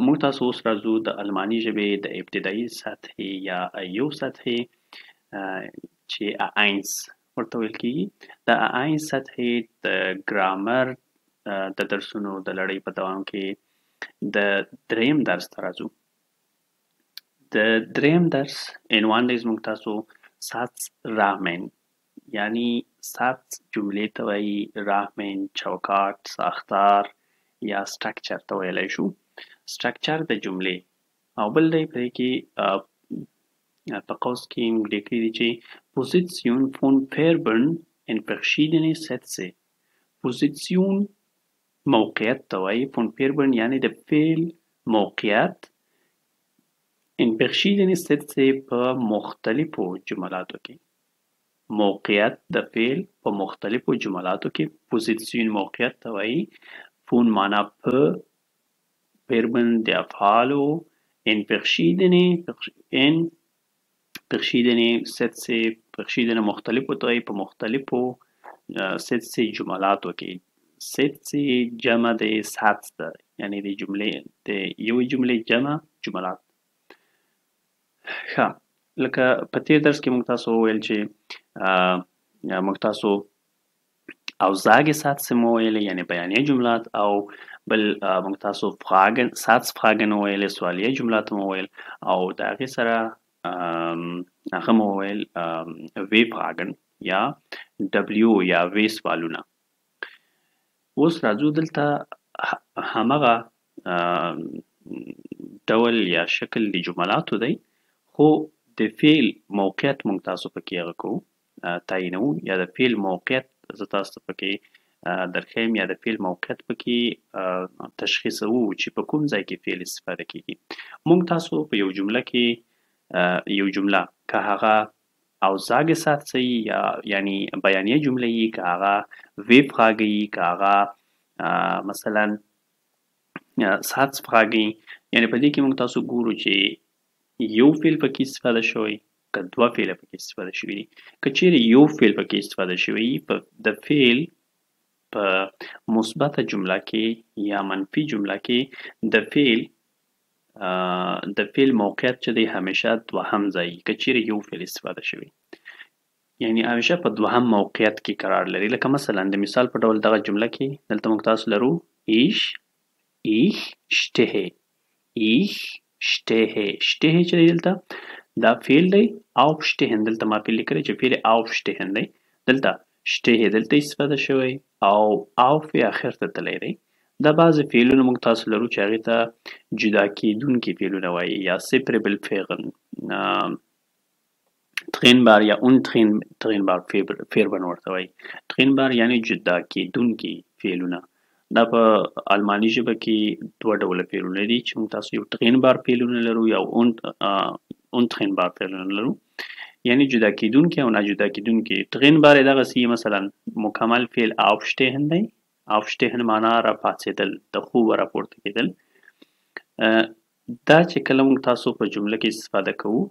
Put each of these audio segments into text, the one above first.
موږ تاسو اوس راځو د الماني ژبې د ابتدایي سطحې یا یو سطحې چې A1 ورته ویل کېږي. د A1 سطحې د ګرامر د درسونو د لړۍ په دوام کې د دریم درس ته راځو. د دریم درس عنوان دی زموږ تاسو ساتس راهمن، یعنی ساتس جملې ته وایي، راهمن چوکاټ، ساختار یا سټرکچر ته ویلی شو. سټرکچر د جملې او بل دی په دې کې په قوس کې موږ لیکلي دي چې Position von Verben in verschiedene Sätze. Position موقعیت ته وایي، von Verben یعنی د فعل موقعیت، in verschiedene Sätze په مختلفو جملاتو کې. موقعیت د فعل په مختلفو جملاتو کې Position موقعیت ته وایي. von معنا په، Verben د افعالو، in verschiedene Sätze، verschiedene مختلفو ته وایي په مختلفو Sätze جملاتو کې. Sätze جمع د Satz ده، یعنی د جملې د یوې جملې جمع جملات. ښه، لکه په تېر درس کې موږ تاسو وویل چې موږ تاسو اوزاګې Sätze مو ویلې، یعنی بیانیه جملات، او بل موږ تاسو Satzfragen وویلې، سوالیه جملات مو وویل، او د هغې سره هغه مو وویل W-Fragen یا W یا W سوالونه. اوس راځو دلته همغه ډول یا شکل د جملاتو دی، خو د فعل موقعیت موږ تاسو پکې هغه کوو، تعیینوو، یا د فعل موقعیت زه تاسو ته پکې درښیم، یا د فعل موقعیت پکې تشخیصوو چې په کوم ځای کې فعل استفاده کېږي. موږ تاسو په یو جمله کې یو جمله که هغه اوزاګې Sätze یا یعنی بیانیه جمله یي، که هغه W-Frage یي، که هغه مثلا Satzfrage یي، یعنی په دې کې موږ تاسو ګورو چې یو فعل پکې استفاده شوی، که دوه فعله پکې استفاده شوي دي. که چیرې یو فعل پکې استفاده شوی د فعل په مثبته جمله کې یا منفي جمله کې د فعل موقعیت چې دی همیشه دوهم ځای، که چیرې یو فعل استفاده شوی، یعنی همیشه په دوهم موقعیت کې قرار لري. لکه مثلا د مثال په ډول دغه جمله کې دلته موږ تاسو لرو Ich stehe. Stehe چې دی دلته دا فعل دی، aufstehen دلته ما فعل لیکلی چې فعل aufstehen دی، دلته stehe دلته استفاده شوی او auf یې اخر ته تللی دی. دا بعضې فعلونه موږ تاسو لرو چې هغې ته جدا کېدونکي فعلونه وایي، یا separable trennbar یا untrennbar Verben ورته وایي. trennbar یعنی جدا کېدونکي فعلونه. دا په الماني ژبه کې دوه ډوله فعلونه دي چې موږ تاسو یو trennbar فعلونه لرو یا untrennbar فعلونه لرو، یعنی جدا کېدونکي او ناجدا کېدونکي. trennbar یې دغسې مثلا مکمل فعل aufstehen دی. aufstehen معنا راپاڅېدل، د خوبه راپورته کېدل. دا چې کله موږ تاسو په جمله کې استفاده کوو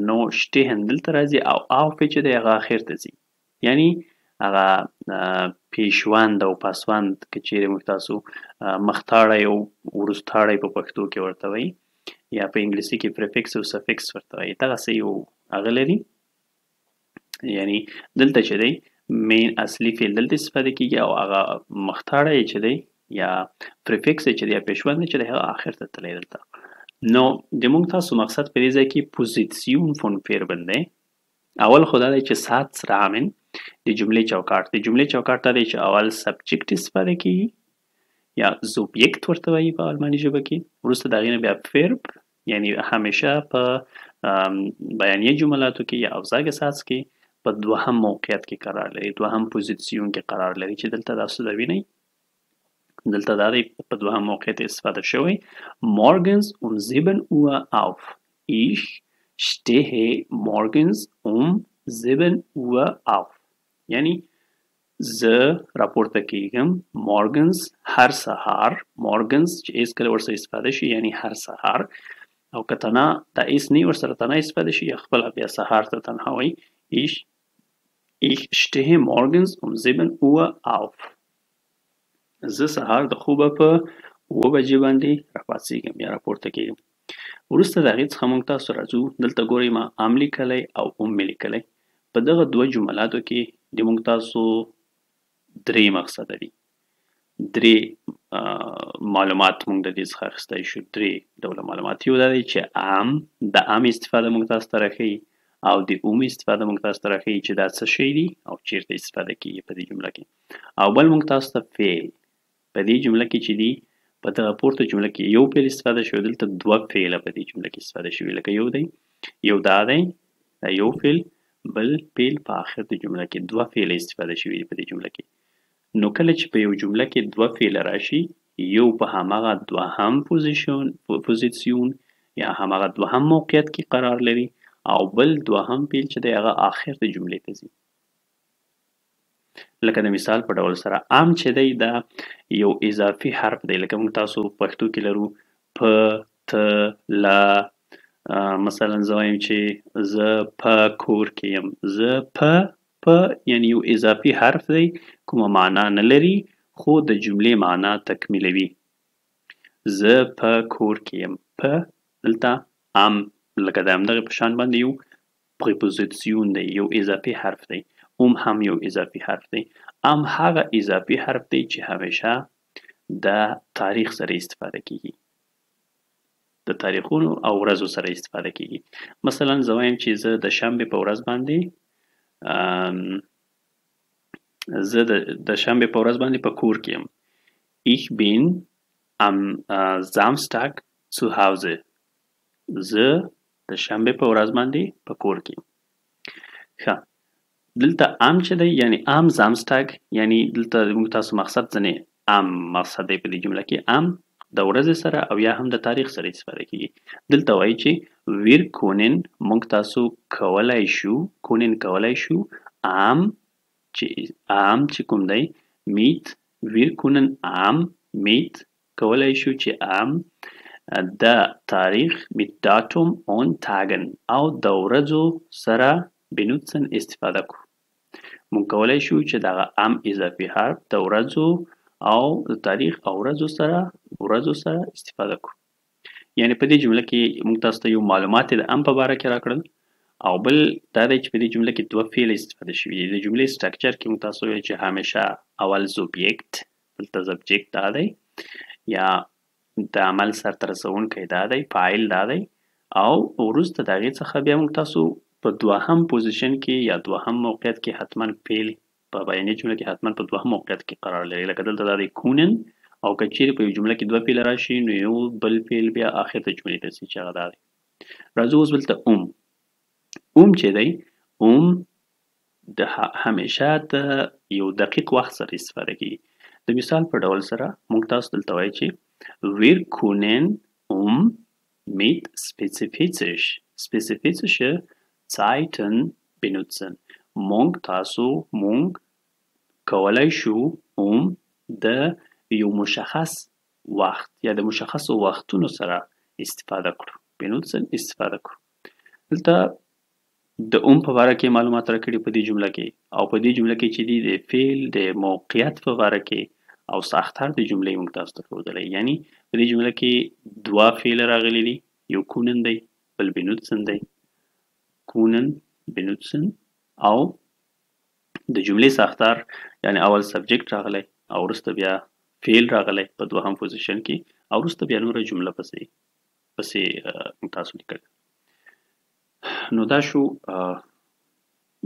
نو stehen دلته راځي او auf چې دی هغه اخر ته ځي، یعنی هغه پیشوند او پسوند که چیرې موږ تاسو مختاړی او وروستاړی په پښتو کې ورته وایي، یا په انګلیسي کې پریفکس او سفکس ورته وایي، دغسې یو هغه لري. یعنی دلته چې دی مین اصلي فعل دلته استفاده کېږي او هغه مختاړی چې دی یا پریفکس چې دی یا پیشوند چې دی هغه آخر ته تللی دلته. نو د موږ تاسو مقصد په دې ځای کې Position von Verben دی. اول خو دا دی چې Satz Rahmen د جملې چوکاټ، د جملې چوکاټ دا دی چې اول سبجیکټ استفاده کېږي یا زوبیکت ورته وایي په الماني ژبه کې، وروسته د هغې نه بیا Verb، یعنی همیشه په بیانیه جملاتو کې یا اوزاګې Sätze کې په دوهم موقعیت کې قرار لري، دوهم پوزیسیون کې قرار لري، چې دلته تاسو دا وینئ، دلته دا دی په دوهم موقعیت استفاده شوی. Morgens 7 Uhr auf. Ich stehe morgens 7 Uhr auf. یعنی زه راپورته کېږم morgens هر سهار، morgens چې ایس کله ورسره استفاده شي یعنی هر سهار، او که تنها دا ایس نه ورسره تنها استفاده شي یا خپله بیا سهار ته تنها وایي. Ich stehe morgens 7 Uhr auf. زه سهار د خوبه په اوه بجې باندې راپاڅېږم یا راپورته کېږم. وروسته د هغې څخه موږ تاسو راځو. دلته ګورئ ما ام لیکلی او مې لیکلی. په دغه دوه جملاتو کې د موږ تاسو درې مقصده دي. درې معلومات موږ د دې څخه اخیستی شو. درې ډوله معلومات. یو دا دی چې د استفاده موږ تاسو ته راښیي او د استفاده موږ تاسو ته راښیي چې دا څه شی دي او چیرته استفاده کیږي په دې جمله کې. او بل موږ تاسو ته فعل په دې جمله کې چې دي په دغه پورته جمله کې یو فعل استفاده شوی، دلته دوه فعله په دې جمله کې استفاده شوي. لکه یو دی، یو دا دی، دا یو فعل، بل فعل په آخر د جمله کې دوه فعله استفاده شوي دي په دې جمله کې. نو کله چې په یو جمله کې دوه فعله راشي، یو په هماغه دوهم پوزیسیون یا هماغه دوهم موقعیت کې قرار لري او بل دوهم فعل چې دی هغه آخر د جملې ته ځي. لکه د مثال په ډول سره ام چې دی دا یو اضافي حرف دی. لکه موږ تاسو پښتو کې لرو پ، ت، لا. مثلا زه وایم چې زه په کور کې یم. زه په یعنی یو اضافي حرف دی، کومه معنا نه لري خو د جملې معنا تکمیلوي. زه په کور کې یم. په دلته ام لکه د همدغې په شان باندې یو پریپوزیسیون دی، یو اضافي حرف دی. هم یو اضافي حرف دی. هغه اضافي حرف دی چې همیشه د تاریخ سره استفاده کیږي، د تاریخونو او ورځو سره استفاده کیږي. مثلا زه وایم چې زه د شنبې په ورځ باندې په کور کې یم. Ich bin am Samstag zu Hause. زه د شنبې په ورځ باندې په کور کې یم. ښه، دلته چې دی یعنی Samstag یعنی دلته موږ تاسو مقصد ځنې مقصد دی په دې جمله کې د ورځې سره او یا هم د تاریخ سره استفاده کیږي. دلته وایي چې wir können موږ تاسو کولی شو چې کوم دی mit wir können mit کولی شو چې د تاریخ mit Datum und Tagen او د ورځو سره benutzen استفاده کړو. موږ کولی شو چې دغه اضافي حرف د ورځو او د تاریخ او ورځو سره استفاده کړو. یعنی په دې جمله کې موږ تاسو ته یو معلومات د په باره کې راکړل او بل دا دی چې په دې جمله کې دوه فعل استفاده شوي دي. د جملې سټرکچر کې موږ تاسو ویل چې همیشه اول سوبجیکت، دلته سبجیکت دا دی، یا د عمل سرته رسونکی دا دی، فاعل دا دی، او وروسته د هغې څخه بیا موږ تاسو په دوهم پوزیشن کې یا دوهم موقعیت کې حتما فعل په بیانیه جمله کې حتما په دوهم موقعیت کې قرار لري. لکه دلته دا دی کونن، او که چیرې په یو جمله کې دوه فعله راشي نو یو بل فعل بیا آخر ته جملې ته ځي چې هغه دا دی. راځو اوس بل ته چې دی د همیشه د یو دقیق وخت سره استفاده کیږي. د مثال په ډول سره موږ تاسو دلته وایي چې wir können mit spezifische Zeiten benutzen. موږ کولی شو د یو مشخص وخت یا د مشخصو وختونو سره استفاده کړو. benutzen استفاده کړو. دلته د په باره کې معلومات راکړي په دې جمله کې، او په دې جمله کې چې دی د فعل د موقعیت په باره کې او ساختار د جملې موږ تاسو ته ښودلی. یعنی په دې جمله کې دوه فعل راغلي دي، یو کونن دی بل benutzen دی. کونن benutzen او د جملې ساختار یعنی اول سبجیکت راغلی او وروسته بیا فعل راغلی په دوهم پوزیشن کې او وروسته بیا نوره جمله پسې موږ تاسو لیکل. نو دا شو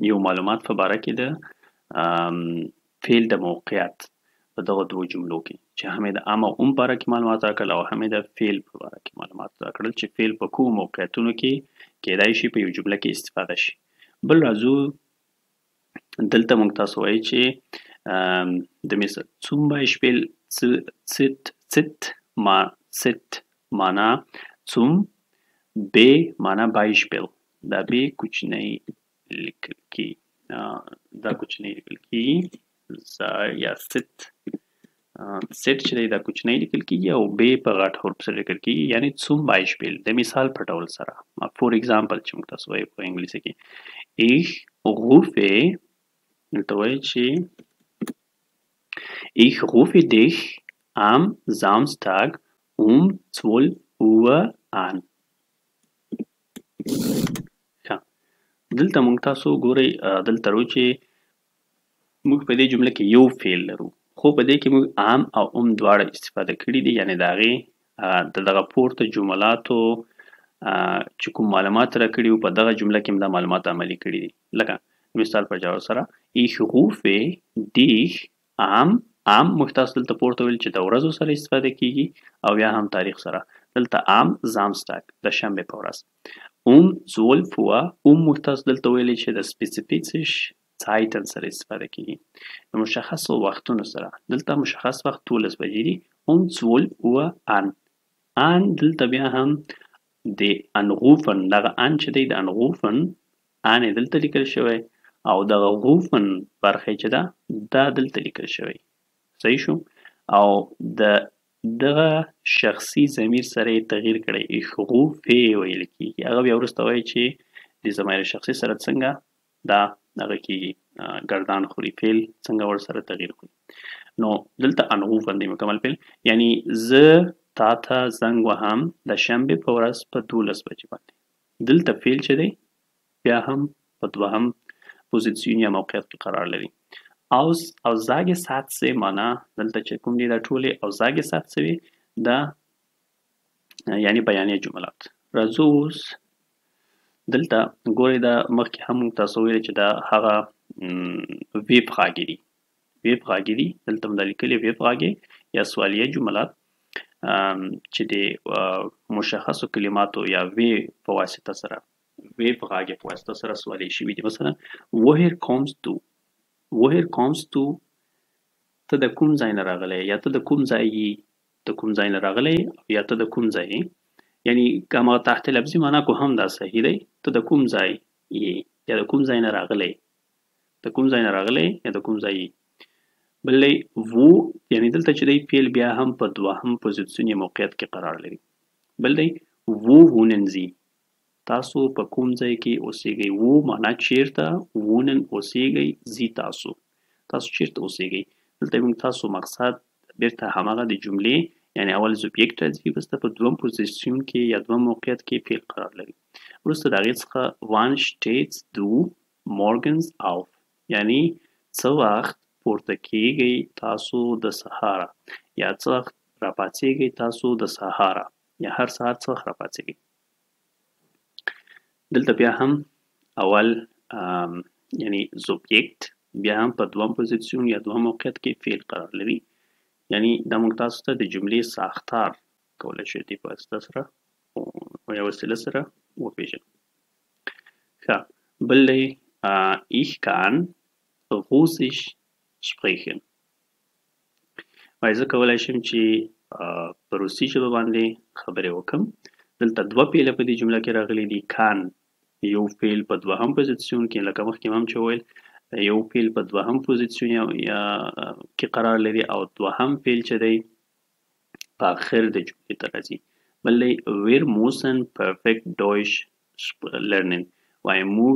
یو معلومات په باره کې د فعل د موقعیت په دغه دوه جملو کې چې هم د او باره کې معلومات راکړل او هم د فعل په باره کې معلومات راکړل چې فعل په کومو موقعیتونو کې کیدای شي په یو جمله کې استفاده شي. بل راځو دلته موږ تاسو وایي چې د مثال zum Beispiel sit معنا zum B معنا Beispiel. دا B کوچنی لیکل کیږي، یا sit چې دی دا کوچنی لیکل کیږي او B په غټ حرف سره لیکل کیږي. یعنی zum Beispiel د مثال په ډول سره for example چې موږ تاسو وایي په انګلیسي کې ich rufe dich am Samstag um 12 Uhr an. ښه دلته موږ تاسو ګورئ دلته رو چې موږ په دې جمله کې یو فعل لرو خو په دې کې موږ am او دواړه استفاده کړي دي یعنی د هغې د دغه پورته جملاتو چې کوم معلومات راکړي وو په دغه جمله کې هم دا معلومات عملي کړي دي لکه مثال په جواب سره ich rufe dich am موږ تاسو دلته پورته ویل چې د ورځو سره استفاده کیږي او یا هم تاریخ سره دلته am Samstag د شنبې په ورځ 12 Uhr موږ تاسو دلته ویلي چې د سپیسیفیک Zeiten سره استفاده کیږي د مشخصو وختونو سره دلته مشخص وخت 12 بجې دي 12 Uhr an دلته بیا هم د انروفن دغه ان چې دی د انروفن ان یې دلته لیکل شوی او دغه روفن برخه چې ده دا دلته لیکل شوی صحیح شو او دغه شخصي ضمیر سره یې تغییر کړی ich rufe ویل کیږي هغه بیا وروسته وایي چې د ضمیر شخصي سره څنګه دا هغه کیږي ګردان خوري فعل څنګه ورسره تغییر خوري نو دلته انروفن دی مکمل فعل یعنی زه تا ته زنګ وهم د شنبې په ورځ په 12 بجې باندې دلته فعل چې دی بیا هم په دوهم پوزیسیون یا موقعیت کې قرار لري aussage Sätze معنا دلته چې کوم دي دا ټولې aussage Sätze وي دا یعنی بیانیه جملات راځو اوس دلته ګورئ دا مخکې هم تاسو ویل چې دا هغه ویب غاګې دي دلته هم دا لیکلي ویب غاګې یا سوالیه جملات چې د مشخصو کلماتو یا وی په واسطه سره ویب غاګې په واسطه سره سوالیه شوي دي مثلا woher kommst du ته د کوم ځای نه راغلی یا ته د کوم ځای نه راغلی یا ته د کوم ځای یعنی که ما تحت لفظي معنا کو هم دا صحیح دی ته د کوم ځای یې یا د کوم ځای نه راغلی یا د کوم ځای بلې وو یعنی دلته چې دی فعل بیا هم په دوهم پوزیسیون یا موقعیت کې قرار لري بل دی wo wohnen Sie تاسو په کوم ځای کې اوسېږئ wo معنا چیرته wohnen اوسېږئ Sie تاسو چیرته اوسېږئ دلته موږ تاسو مقصد بیرته هماغه د جملې یعنی اول سوبجیکټ راځي وروسته په دویم پوزیسیون کې یا دویم موقعیت کې فعل قرار لري وروسته د هغې څخه wann stehst du morgens auf یعنی څه وخت پورته کیږئ تاسو د سهاره یا څه وخت راپاڅېږئ تاسو د سهاره یا هر سهار څه وخت راپاڅېږئ دلته بیا هم اول یعنی سوبجیکټ بیا هم په دویم پوزیسیون یا دویم موقعیت کې فعل قرار لري یعنی دا موږ تاسو ته د جملې ساختار کولی شو دې په واسطه سره یا وسیله سره وپېژنو ښه بل دی ich kann Russisch sprechen وایي زه کولی شم چې په روسي ژبه باندې خبرې وکړم دلته دوه فعله په دې جمله کې راغلي دي کان یو فعل په دوهم پوزیسیون کې لکه مخکې هم چې وویل یو فعل په دوهم پوزیسیون یا کې قرار لري او دوهم فعل چې دی په آخر د جملې ته راځي بل دی wir müssen perfekt Deutsch lernen وایي موږ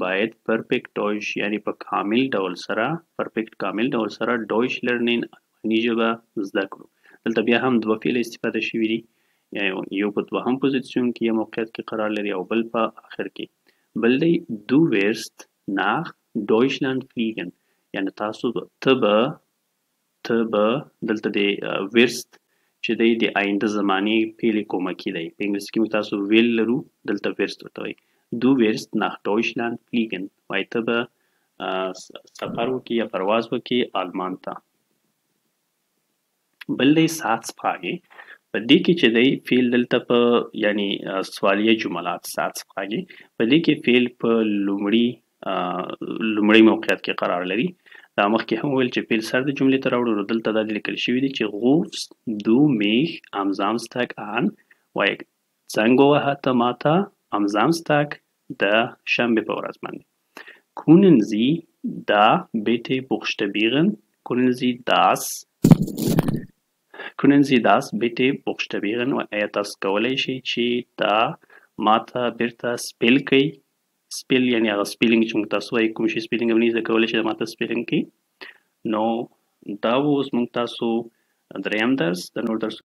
باید perfect Deutsch یعنی په کامل ډول سره Deutsch lernen الماني ژبه زده کړو دلته بیا هم دوه فعله استفاده شوي دي یو په دوهم پوزیسیون کې یا موقعیت کې قرار لري او بل په آخر کې بل دی du wirst nach Deutschland fliegen یعنی تاسو ته به دلته د wirst چې دی د آینده زمانې فعل کومکي دی په انګلیسي کې موږ تاسو will لرو دلته wirst ورته وایي du wirst nach Deutschland fliegen وایي ته به سفر وکړي یا پرواز وکړي آلمان ته بل دی Satzfrage په دې کې چې دی فعل دلته په یعنی سوالیه جملات Satzfrage په دې کې فعل په لومړی موقعیت کې قرار لري دا مخکې هم ویل چې فعل سر د جملې ته راوړو نو دلته دا لیکل شوي دي چې rufst du mich am Samstag an وایي زنګ ووهه ته ماته am Samstag د شنبې په ورځ باندې können Sie da bitte buchstabieren können Sie das bitte buchstabieren آیا تاسو کولی شئ چې دا ماته بیرته سپیل کړئ یعنی هغه سپیلینګ چې موږ تاسو وایي کوم شي سپیلینګ هم نه زده کولی شئ ماته سپیلینګ کړئ نو دا و اوس موږ تاسو دریم درس د نور درس